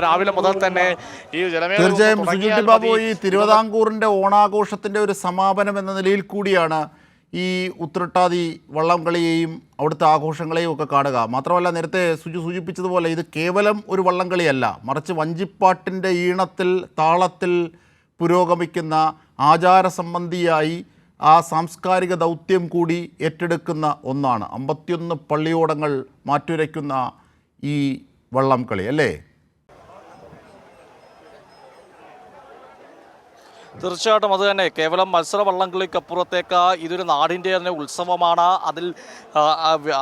രാവിലെ മുതൽ തന്നെ ഈ തീർച്ചയായും സുജിത് ബാബു, ഈ തിരുവിതാംകൂറിന്റെ ഓണാഘോഷത്തിന്റെ ഒരു സമാപനം എന്ന നിലയിൽ കൂടിയാണ് ഈ ഉത്രട്ടാതി വള്ളംകളിയെയും അവിടുത്തെ ആഘോഷങ്ങളെയും ഒക്കെ കാണുക. മാത്രമല്ല, നേരത്തെ സൂചിപ്പിച്ചതുപോലെ ഇത് കേവലം ഒരു വള്ളംകളിയല്ല, മറിച്ച് വഞ്ചിപ്പാട്ടിൻ്റെ ഈണത്തിൽ താളത്തിൽ പുരോഗമിക്കുന്ന ആചാരസംബന്ധിയായി ആ സാംസ്കാരിക ദൗത്യം കൂടി ഏറ്റെടുക്കുന്ന ഒന്നാണ് 51 പള്ളിയോടങ്ങൾ മാറ്റുരയ്ക്കുന്ന ഈ വള്ളംകളി, അല്ലേ? തീർച്ചയായിട്ടും അത് തന്നെ. കേവലം മത്സര വള്ളംകളിക്കപ്പുറത്തേക്ക് ഇതൊരു നാടിൻ്റെ തന്നെ ഉത്സവമാണ്. അതിൽ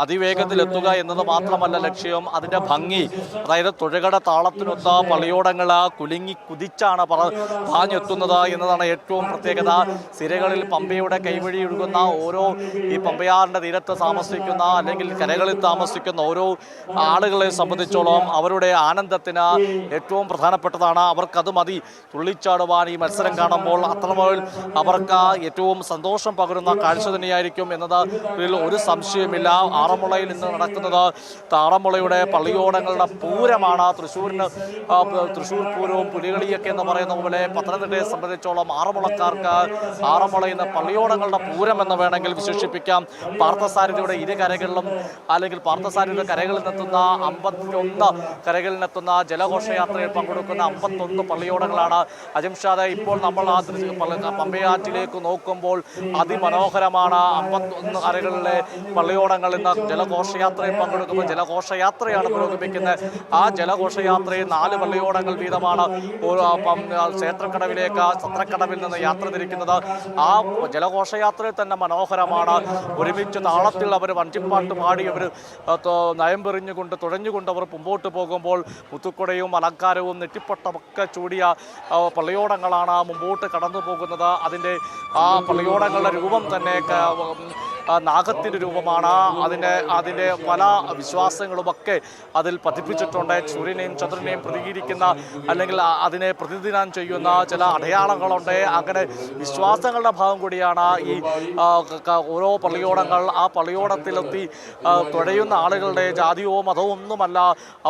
അതിവേഗത്തിലെത്തുക എന്നത് മാത്രമല്ല ലക്ഷ്യം, അതിൻ്റെ ഭംഗി. അതായത് തുഴകട താളത്തിനൊത്ത പള്ളിയോടങ്ങൾ കുലുങ്ങി കുതിച്ചാണ് പാഞ്ഞെത്തുന്നത് എന്നതാണ് ഏറ്റവും പ്രത്യേകത. സിരകളിൽ പമ്പയുടെ കൈവഴി ഒഴുകുന്ന ഓരോ ഈ പമ്പയാറിൻ്റെ തീരത്ത് താമസിക്കുന്ന അല്ലെങ്കിൽ കരകളിൽ താമസിക്കുന്ന ഓരോ ആളുകളെ സംബന്ധിച്ചോളം അവരുടെ ആനന്ദത്തിന് ഏറ്റവും പ്രധാനപ്പെട്ടതാണ്. അവർക്കത് മതി തുള്ളിച്ചാടുവാൻ. ഈ മത്സരം കാണുമ്പോൾ അത്രമേൽ അവർക്ക് ഏറ്റവും സന്തോഷം പകരുന്ന കാഴ്ച തന്നെയായിരിക്കും എന്നതിൽ ഒരു സംശയമില്ല. ആറന്മുളയിൽ ഇന്ന് നടക്കുന്നത് ആറന്മുളയുടെ പള്ളിയോടങ്ങളുടെ പൂരമാണ്. തൃശ്ശൂർ പൂരവും പുലികളിയൊക്കെ എന്ന് പറയുന്ന പോലെ പത്തനംതിട്ടയെ സംബന്ധിച്ചോളം ആറന്മുളക്കാർക്ക് ആറന്മുളയിൽ നിന്ന് പള്ളിയോടങ്ങളുടെ പൂരം എന്ന് വേണമെങ്കിൽ വിശേഷിപ്പിക്കാം. പാർത്ഥസാരഥിയുടെ ഇരു കരകളിലും അല്ലെങ്കിൽ പാർത്ഥസാരഥിയുടെ കരകളിൽ നിന്നെത്തുന്ന 51 കരകളിൽ നിന്നെത്തുന്ന ജലഘോഷയാത്രയിൽ പങ്കെടുക്കുന്ന 51 പള്ളിയോടങ്ങളാണ്. അജിംഷാദ്, ഇപ്പോൾ നമ്മൾ ആ പമ്പയാറ്റിലേക്ക് നോക്കുമ്പോൾ അതിമനോഹരമാണ്. 51 കരകളിലെ പള്ളിയോടങ്ങൾ ഇന്ന് ജലഘോഷയാത്രയിൽ പങ്കെടുക്കുമ്പോൾ ജലഘോഷയാത്രയാണ് പുരോഗമിക്കുന്നത്. ആ ജലഘോഷയാത്രയിൽ 4 പള്ളിയോടങ്ങൾ വീതമാണ് ക്ഷേത്രക്കടവിലേക്ക് സത്രക്കടവിൽ നിന്ന് യാത്ര തിരിക്കുന്നത്. ആ ജലഘോഷയാത്രയിൽ തന്നെ മനോഹരമാണ്. ഒരുമിച്ച് താളത്തിൽ അവർ വഞ്ചിപ്പാട്ട് പാടി അവർ നയം പെറിഞ്ഞുകൊണ്ട് തുഴഞ്ഞുകൊണ്ട് അവർ മുമ്പോട്ട് പോകുമ്പോൾ മുത്തുക്കുടയും അലങ്കാരവും നെറ്റിപ്പട്ടമൊക്കെ ചൂടിയ പള്ളിയോടങ്ങളാണ് മുമ്പോട്ട് കടന്നു പോകുന്നത്. അതിൻ്റെ ആ പള്ളിയോടങ്ങളുടെ രൂപം തന്നെ നാഗത്തിൻ്റെ രൂപമാണ്. അതിൻ്റെ പല വിശ്വാസങ്ങളുമൊക്കെ അതിൽ പതിപ്പിച്ചിട്ടുണ്ട്. സൂര്യനെയും ചന്ദ്രനെയും പ്രതികരിക്കുന്ന അല്ലെങ്കിൽ അതിനെ പ്രതിദിനം ചെയ്യുന്ന ചില അടയാളങ്ങളുണ്ട്. അങ്ങനെ വിശ്വാസങ്ങളുടെ ഭാഗം കൂടിയാണ് ഈ ഓരോ പള്ളിയോടങ്ങൾ. ആ പള്ളിയോടത്തിലെത്തി തുഴയുന്ന ആളുകളുടെ ജാതിയോ മതമോ ഒന്നുമല്ല.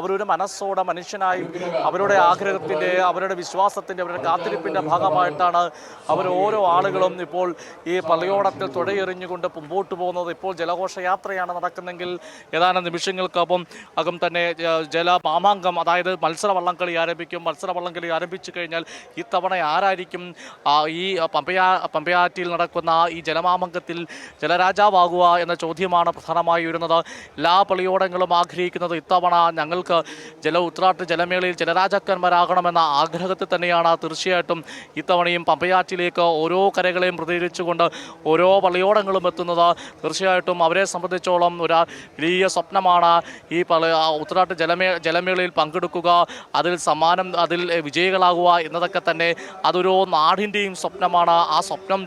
അവരൊരു മനസ്സോടെ മനുഷ്യനായി അവരുടെ ആഗ്രഹത്തിൻ്റെ അവരുടെ വിശ്വാസത്തിൻ്റെ അവരുടെ കാത്തിരിപ്പിൻ്റെ ഭാഗമായിട്ടാണ് അവർ ഓരോ ആളുകളും ഇപ്പോൾ ഈ പള്ളിയോടത്തിൽ തുഴയെറിഞ്ഞുകൊണ്ട് മുമ്പോട്ട് പോകുന്നത്. ഇപ്പോൾ ജലഘോഷയാത്രയാണ് നടക്കുന്നെങ്കിൽ ഏതാനും നിമിഷങ്ങൾക്കൊപ്പം അകം തന്നെ ജലമാമാങ്കം, അതായത് മത്സര വള്ളംകളി ആരംഭിക്കും. മത്സര വള്ളംകളി ആരംഭിച്ചു കഴിഞ്ഞാൽ ഇത്തവണ ആരായിരിക്കും ഈ പമ്പയാറ്റിൽ നടക്കുന്ന ഈ ജലമാമങ്കത്തിൽ ജലരാജാവാകുക എന്ന ചോദ്യമാണ് പ്രധാനമായി വരുന്നത്. എല്ലാ പള്ളിയോടങ്ങളും ആഗ്രഹിക്കുന്നത് ഇത്തവണ ഞങ്ങൾക്ക് ഉത്രാട്ട് ജലമേളയിൽ ജലരാജാക്കന്മാരാകണമെന്ന ആഗ്രഹത്തിൽ തന്നെയാണ്. തീർച്ചയായിട്ടും ഇത്തവണയും പമ്പയാറ്റിലേക്ക് ഓരോ കരകളെയും പ്രതികരിച്ചുകൊണ്ട് ഓരോ പള്ളിയോടങ്ങളും എത്തുന്നത്. തീർച്ചയായിട്ടും അവരെ സംബന്ധിച്ചോളം ഒരു വലിയ സ്വപ്നമാണ് ഈ ഉത്രാട്ട് ജലമേളയിൽ പങ്കെടുക്കുക, അതിൽ വിജയികളാകുക എന്നതൊക്കെ തന്നെ അതൊരു നാടിൻ്റെയും സ്വപ്നമാണ്. ആ സ്വപ്നം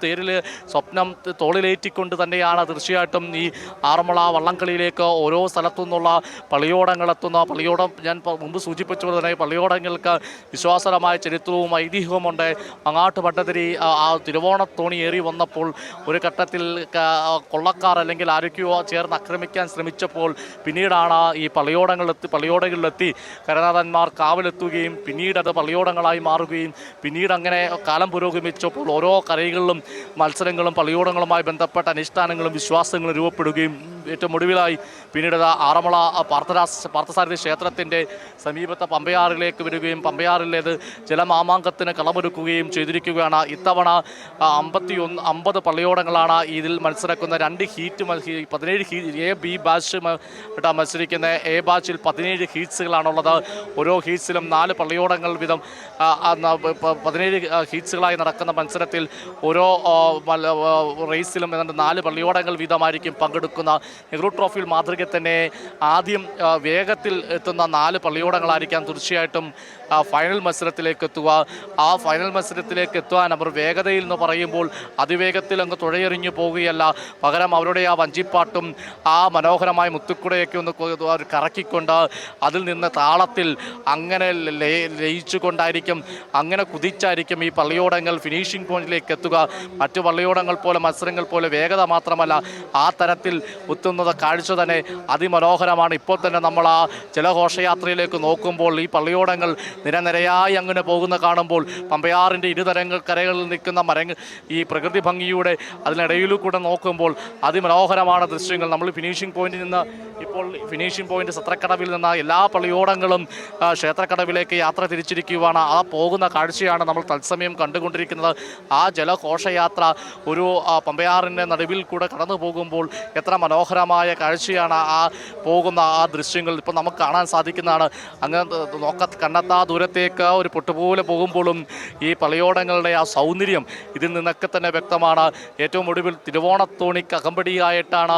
തോളിലേറ്റിക്കൊണ്ട് തന്നെയാണ് തീർച്ചയായിട്ടും ഈ ആറന്മുള വള്ളംകളിയിലേക്ക് ഓരോ സ്ഥലത്തു നിന്നുള്ള പള്ളിയോടങ്ങളെത്തുന്ന ഞാൻ മുമ്പ് സൂചിപ്പിച്ചത് തന്നെ പള്ളിയോടങ്ങൾക്ക് വിശ്വാസപരമായ ചരിത്രവും ഐതിഹ്യവുമുണ്ട്. അങ്ങാട്ട് ഭട്ടതിരി ആ തിരുവോണത്തോണി ഏറി വന്നപ്പോൾ ഒരു ഘട്ടത്തിൽ കൊള്ളക്കാർ അല്ലെങ്കിൽ ആരൊക്കെയോ ചേർന്ന് ആക്രമിക്കാൻ ശ്രമിച്ചപ്പോൾ പിന്നീടാണ് ഈ പള്ളിയോടങ്ങളിലെത്തി കരനാഥന്മാർ കാവലെത്തുകയും പിന്നീട് അത് പള്ളിയോടങ്ങളായി മാറുകയും പിന്നീട് അങ്ങനെ കാലം പുരോഗമിച്ചപ്പോൾ ഓരോ കരകളിലും മത്സരങ്ങളും പള്ളിയോടങ്ങളുമായി ബന്ധപ്പെട്ട അനുഷ്ഠാനങ്ങളും വിശ്വാസങ്ങളും രൂപപ്പെടുകയും ഏറ്റവും ഒടുവിലായി പിന്നീട് ആറന്മുള പാർത്ഥസാരഥി ക്ഷേത്രത്തിൻ്റെ സമീപത്തെ പമ്പയാറിലേക്ക് വരികയും പമ്പയാറിലേത് ജലമാമാങ്കത്തിന് കളമൊരുക്കുകയും ചെയ്തിരിക്കുകയാണ്. ഇത്തവണ 50 പള്ളിയോടങ്ങളാണ് ഇതിൽ മത്സരിക്കുന്ന 2 ഹീറ്റ് 17 എ ബി ബാച്ച് മത്സരിക്കുന്ന എ ബാച്ചിൽ 17 ഹീറ്റ്സുകളാണുള്ളത്. ഓരോ ഹീറ്റ്സിലും 4 പള്ളിയോടങ്ങൾ വീതം 17 ഹീറ്റ്സുകളായി നടക്കുന്ന മത്സരത്തിൽ ഓരോ റേസിലും 4 പള്ളിയോടങ്ങൾ വീതമായിരിക്കും പങ്കെടുക്കുന്ന. നെഹ്റു ട്രോഫിയിൽ മാതൃക തന്നെ ആദ്യം വേഗത്തിൽ എത്തുന്ന 4 പള്ളിയോടങ്ങളായിരിക്കാം തീർച്ചയായിട്ടും ഫൈനൽ മത്സരത്തിലേക്ക് എത്തുക. ആ ഫൈനൽ മത്സരത്തിലേക്ക് എത്തുവാൻ അവർ വേഗതയിൽ എന്ന് പറയുമ്പോൾ അതിവേഗത്തിൽ അങ്ങ് തുഴയെറിഞ്ഞു പോവുകയല്ല, പകരം അവരുടെ ആ വഞ്ചിപ്പാട്ടും ആ മനോഹരമായ മുത്തുക്കുടയൊക്കെ ഒന്ന് കറക്കിക്കൊണ്ട് അതിൽ നിന്ന് താളത്തിൽ അങ്ങനെ ലയിച്ചുകൊണ്ടായിരിക്കും അങ്ങനെ കുതിച്ചായിരിക്കും ഈ പള്ളിയോടങ്ങൾ ഫിനിഷിംഗ് പോയിന്റിലേക്ക് എത്തുക. മറ്റു പള്ളിയോടങ്ങൾ പോലെ മത്സരങ്ങൾ പോലെ വേഗത മാത്രമല്ല, ആ തരത്തിൽ എത്തുന്നത് കാഴ്ച തന്നെ അതിമനോഹരമാണ്. ഇപ്പോൾ തന്നെ നമ്മൾ ആ ജലഘോഷയാത്രയിലേക്ക് നോക്കുമ്പോൾ ഈ പള്ളിയോടങ്ങൾ നിരനിരയായി അങ്ങനെ പോകുന്ന കാണുമ്പോൾ പമ്പയാറിൻ്റെ കരകളിൽ നിൽക്കുന്ന മരങ്ങൾ ഈ പ്രകൃതി ഭംഗിയുടെ അതിനിടയിൽ കൂടെ നോക്കുമ്പോൾ അതിമനോഹരമാണ് ദൃശ്യങ്ങൾ. നമ്മൾ ഫിനിഷിംഗ് പോയിന്റിൽ നിന്ന് ഇപ്പോൾ ഫിനിഷിംഗ് പോയിന്റ് സത്രക്കടവിൽ നിന്ന് എല്ലാ പള്ളിയോടങ്ങളും ക്ഷേത്രക്കടവിലേക്ക് യാത്ര തിരിച്ചിരിക്കുകയാണ്. ആ പോകുന്ന കാഴ്ചയാണ് നമ്മൾ തത്സമയം കണ്ടുകൊണ്ടിരിക്കുന്നത്. ആ ജലഘോഷയാത്ര ഒരു പമ്പയാറിൻ്റെ നടുവിൽ കൂടെ കടന്നു പോകുമ്പോൾ എത്ര മനോഹരമായ കാഴ്ചയാണ് ആ പോകുന്ന ആ ദൃശ്യങ്ങൾ ഇപ്പോൾ നമുക്ക് കാണാൻ സാധിക്കുന്നതാണ്. അങ്ങനെ കണ്ടെത്താ ദൂരത്തേക്ക് ഒരു പൊട്ടുപോലെ പോകുമ്പോഴും ഈ പള്ളിയോടങ്ങളുടെ ആ സൗന്ദര്യം ഇതിൽ നിന്നൊക്കെ തന്നെ വ്യക്തമാണ്. ഏറ്റവും ഒടുവിൽ തിരുവോണത്തോണിക്ക് അകമ്പടിയായിട്ടാണ്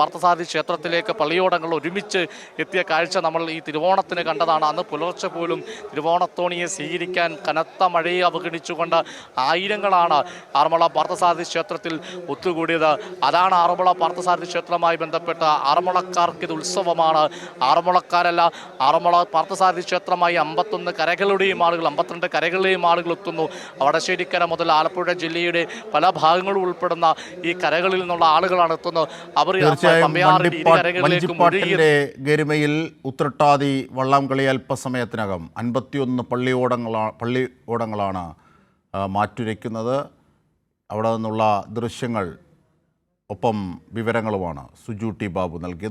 പാർത്ഥസാരഥി ക്ഷേത്രത്തിലേക്ക് പള്ളിയോടങ്ങൾ ഒരുമിച്ച് എത്തിയ കാഴ്ച നമ്മൾ ഈ തിരുവോണത്തിന് കണ്ടതാണ്. അന്ന് പുലർച്ചെ പോലും തിരുവോണത്തോണിയെ സ്വീകരിക്കാൻ കനത്ത മഴയെ അവഗണിച്ചുകൊണ്ട് ആയിരങ്ങളാണ് ആറന്മുള പാർത്ഥസാരഥി ക്ഷേത്രത്തിൽ ഒത്തുകൂടിയത്. അതാണ് ആറന്മുള പാർത്ഥസാരഥി ക്ഷേത്രവുമായി ബന്ധപ്പെട്ട ആറന്മുളക്കാർക്ക് ഇത് ഉത്സവമാണ്. ആറന്മുളക്കാരല്ല, ആറന്മുള പാർത്ഥസാരഥി ക്ഷേത്രമായി 51 കരകളുടെയും ആളുകൾ 52 കരകളിലെയും ആളുകൾ എത്തുന്നു. വടശ്ശേരിക്കര മുതൽ ആലപ്പുഴ ജില്ലയുടെ പല ഭാഗങ്ങളും ഉൾപ്പെടുന്ന ഈ കരകളിൽ നിന്നുള്ള ആളുകളാണ് എത്തുന്നത്. അവർ വഞ്ചിപ്പാട്ടിന്റെ ഗരിമയിൽ ഉത്രട്ടാതി വള്ളംകളി അല്പസമയത്തിനകം 51 പള്ളിയോടങ്ങളാണ് മാറ്റുരയ്ക്കുന്നത്. അവിടെ നിന്നുള്ള ദൃശ്യങ്ങൾ ഒപ്പം വിവരങ്ങളുമാണ് സുജു ടി ബാബു നൽകിയത്.